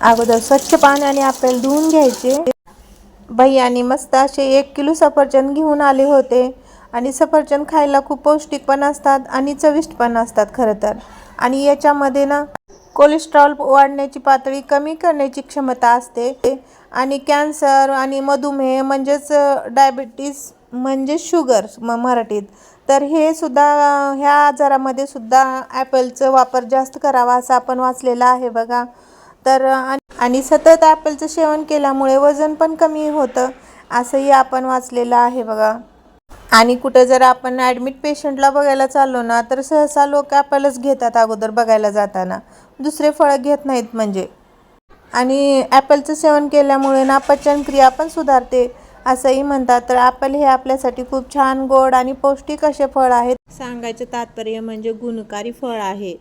अगोदर स्वच्छ पाण्याने ॲपल धुवून घ्यायचे. भैयानी मस्त असे 1 किलो सफरचंद घेऊन आले होते. आणि सफरचंद खायला खूप पौष्टिक पण असतात आणि चविष्ट पण असतात खरं तर. आणि याच्यामध्ये ना कोलेस्ट्रॉल वाढण्याची पातळी कमी करण्याची क्षमता असते. आणि कॅन्सर आणि मधुमेह म्हणजेच डायबिटीस म्हणजे शुगर मराठीत, तर हे सुद्धा ह्या आजारामध्ये सुद्धा ॲपलचं वापर जास्त करावा असं आपण वाचलेलं आहे बघा. तर आणि सतत ॲपलचं सेवन केल्यामुळे वजन पण कमी होतं असंही आपण वाचलेलं आहे बघा. आणि कुठं जर आपण ॲडमिट पेशंटला बघायला चाललो ना, तर सहसा लोक ॲपलच घेतात अगोदर बघायला जाताना, दुसरे फळं घेत नाहीत म्हणजे. आणि ॲपलचं सेवन केल्यामुळे ना पचनक्रिया पण सुधारते असंही म्हणतात. तर ॲपल हे आपल्यासाठी खूप छान, गोड आणि पौष्टिक असे फळ आहेत. सांगायचं तात्पर्य म्हणजे गुणकारी फळ आहे.